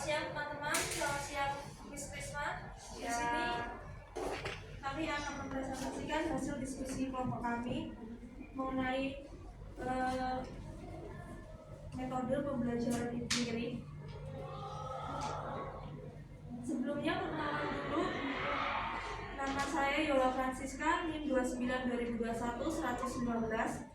siang teman-teman, selamat siang Miss Krisma. Di sini kami akan mempresentasikan hasil diskusi kelompok kami mengenai metode pembelajaran empiri. Sebelumnya perkenalan dulu. Nama saya Yola Francisca, NIM 29 2021 115.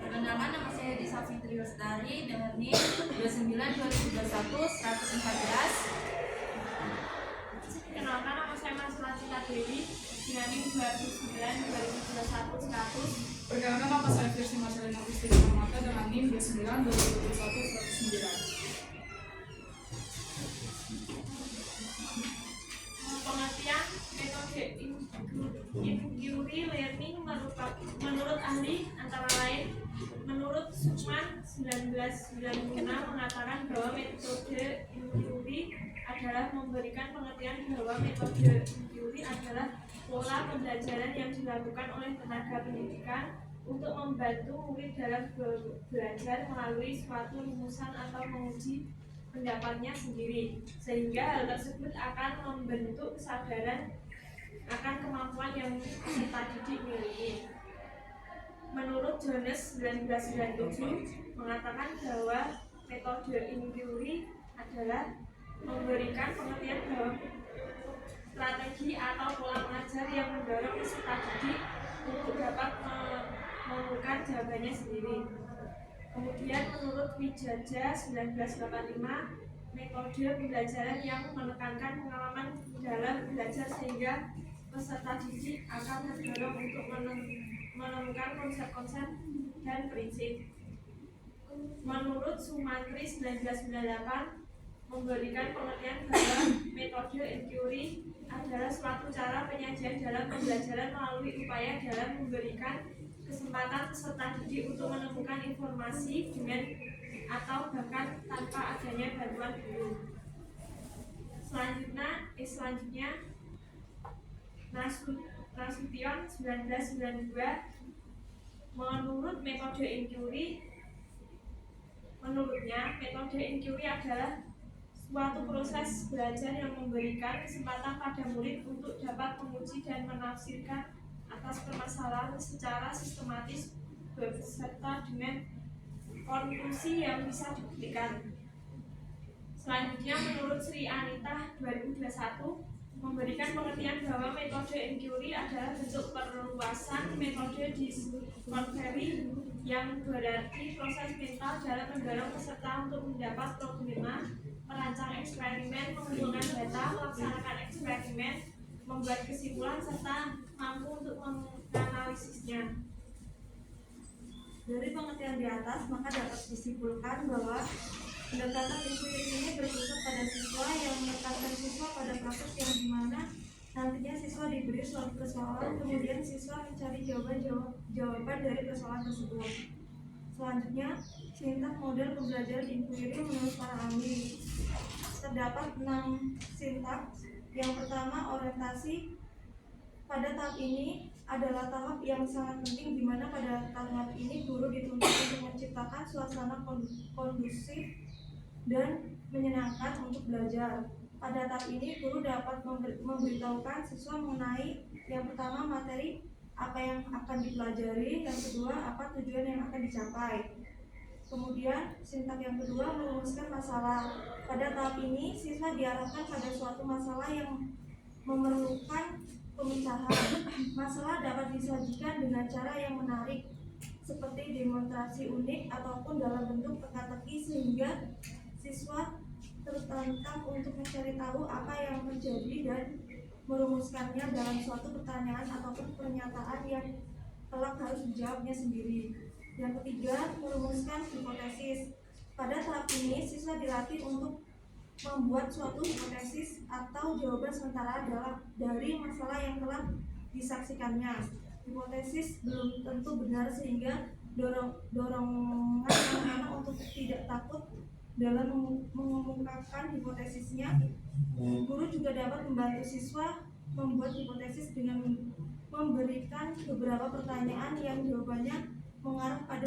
Perkenalkan, nama saya Disa Fitri Lestari dengan NIM 29 2021 114. Perkenalkan, nama saya Marcela Cinta Dewi dengan NIM 29 2021 100. Perkenalkan, nama saya Firsi Marcelina Agustina Mata dengan NIM 29 2021 109. Pengertian metode inquiry learning menurut ahli antara lain menurut Sukman 1996 mengatakan bahwa metode inquiry adalah memberikan pengertian bahwa metode inquiry adalah pola pembelajaran yang dilakukan oleh tenaga pendidikan untuk membantu murid dalam belajar melalui suatu rumusan atau menguji pendapatnya sendiri, sehingga hal tersebut akan membentuk kesadaran akan kemampuan yang peserta didik miliki. Menurut Jones 1997 mengatakan bahwa metode inquiry adalah memberikan pengertian bahwa strategi atau pola mengajar yang mendorong peserta didik untuk dapat menemukan jawabannya sendiri. Kemudian menurut Wijaja 1985 metode pembelajaran yang menekankan pengalaman dalam belajar sehingga peserta didik akan terdorong untuk menemukan konsep-konsep dan prinsip. Menurut Sumantri 1998 memberikan pengertian bahwa metode inquiry adalah suatu cara penyajian dalam pembelajaran melalui upaya dalam memberikan kesempatan peserta didik untuk menemukan informasi dengan atau bahkan tanpa adanya bantuan guru. Selanjutnya Nasution 1992 menurutnya metode inquiry adalah suatu proses belajar yang memberikan kesempatan pada murid untuk dapat menguji dan menafsirkan atas permasalahan secara sistematis beserta dengan konklusi yang bisa dibuktikan. Selanjutnya menurut Sri Anita 2021 memberikan pengertian bahwa metode inquiry adalah bentuk perluasan metode discovery yang berarti proses mental dalam mendorong peserta untuk mendapat problema, merancang eksperimen, mengumpulkan data, melaksanakan eksperimen, membuat kesimpulan serta mampu untuk menganalisisnya. Dari pengertian di atas, maka dapat disimpulkan bahwa pendekatan inquiry ini berpusat pada siswa yang menekankan siswa pada proses yang dimana nantinya siswa diberi suatu persoalan, kemudian siswa mencari jawaban dari persoalan tersebut. Selanjutnya, sintak model pembelajaran inquiry menurut para ahli. Terdapat 6 sintak. Yang pertama, orientasi. Pada tahap ini adalah tahap yang sangat penting di mana pada tahap ini guru dituntut untuk menciptakan suasana kondusif dan menyenangkan untuk belajar. Pada tahap ini guru dapat memberitahukan siswa mengenai yang pertama materi apa yang akan dipelajari, yang kedua apa tujuan yang akan dicapai. Kemudian sintak yang kedua merumuskan masalah. Pada tahap ini siswa diarahkan pada suatu masalah yang memerlukan pemecahan. Masalah dapat disajikan dengan cara yang menarik seperti demonstrasi unik ataupun dalam bentuk teka-teki sehingga siswa tertantang untuk mencari tahu apa yang terjadi dan merumuskannya dalam suatu pertanyaan ataupun pernyataan yang kelak harus dijawabnya sendiri. Yang ketiga, merumuskan hipotesis. Pada tahap ini siswa dilatih untuk membuat suatu hipotesis atau jawaban sementara dari masalah yang telah disaksikannya. Hipotesis belum tentu benar sehingga dorongan anak-anak untuk tidak takut dalam mengumumkan hipotesisnya. Guru juga dapat membantu siswa membuat hipotesis dengan memberikan beberapa pertanyaan yang jawabannya mengarah pada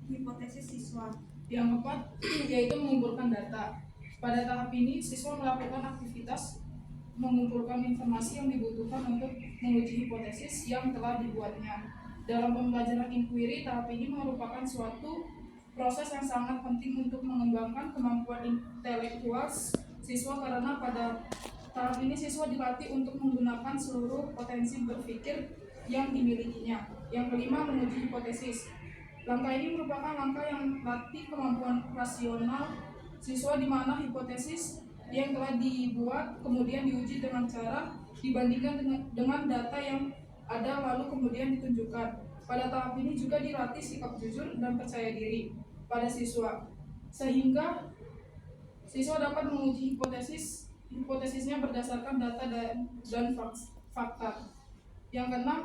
hipotesis siswa. Yang keempat, yaitu mengumpulkan data. Pada tahap ini, siswa melakukan aktivitas mengumpulkan informasi yang dibutuhkan untuk menguji hipotesis yang telah dibuatnya. Dalam pembelajaran inquiry, tahap ini merupakan suatu proses yang sangat penting untuk mengembangkan kemampuan intelektual siswa karena pada tahap ini siswa dilatih untuk menggunakan seluruh potensi berpikir yang dimilikinya. Yang kelima, menguji hipotesis. Langkah ini merupakan langkah yang melatih kemampuan rasional siswa di mana hipotesis yang telah dibuat kemudian diuji dengan cara dibandingkan dengan data yang ada lalu kemudian ditunjukkan. Pada tahap ini juga dilatih sikap jujur dan percaya diri pada siswa sehingga siswa dapat menguji hipotesisnya berdasarkan data dan fakta. Yang keenam,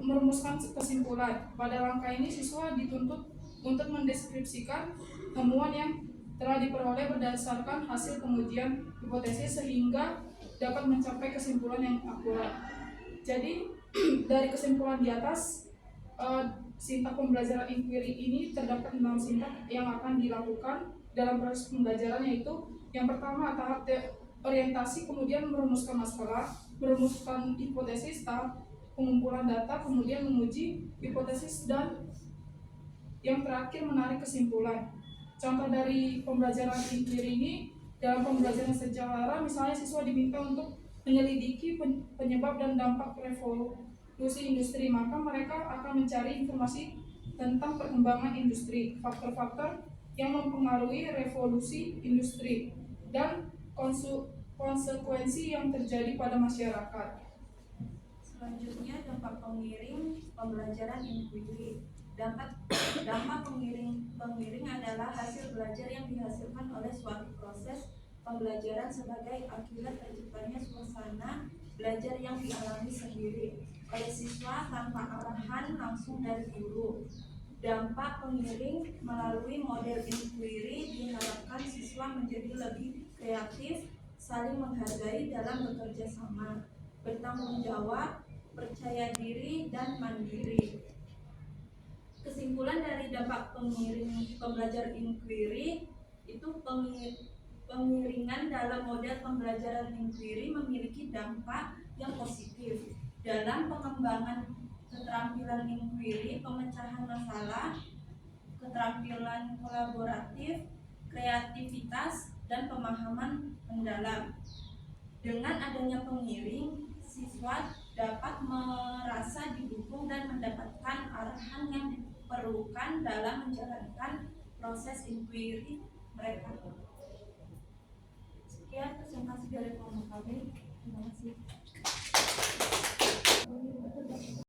merumuskan kesimpulan. Pada langkah ini siswa dituntut untuk mendeskripsikan temuan yang telah diperoleh berdasarkan hasil pengujian hipotesis sehingga dapat mencapai kesimpulan yang akurat. Jadi dari kesimpulan di atas, sintak pembelajaran inquiry ini terdapat 6 sintak yang akan dilakukan dalam proses pembelajaran, yaitu yang pertama tahap orientasi, kemudian merumuskan masalah, merumuskan hipotesis, tahap pengumpulan data, kemudian menguji hipotesis, dan yang terakhir menarik kesimpulan. Contoh dari pembelajaran inquiry ini, dalam pembelajaran sejarah misalnya siswa diminta untuk menyelidiki penyebab dan dampak revolusi industri, maka mereka akan mencari informasi tentang perkembangan industri, faktor-faktor yang mempengaruhi revolusi industri, dan konsekuensi yang terjadi pada masyarakat. Selanjutnya, dampak pengiring pembelajaran inquiry. Dampak pengiring adalah hasil belajar yang dihasilkan oleh suatu proses pembelajaran sebagai akibat terciptanya suasana belajar yang dialami sendiri oleh siswa tanpa arahan langsung dari guru. Dampak pengiring melalui model inquiry diharapkan siswa menjadi lebih kreatif, saling menghargai dalam bekerja sama, bertanggung jawab, percaya diri, dan mandiri. Kesimpulan dari dampak pengiring pembelajaran inquiry itu pengiringan dalam model pembelajaran inquiry memiliki dampak yang positif dalam pengembangan keterampilan inquiry, pemecahan masalah, keterampilan kolaboratif, kreativitas, dan pemahaman mendalam. Dengan adanya pengiring, siswa dapat merasa didukung dan mendapatkan arahan yang diperlukan dalam menjalankan proses inquiry mereka. Sekian presentasi dari kelompok kami.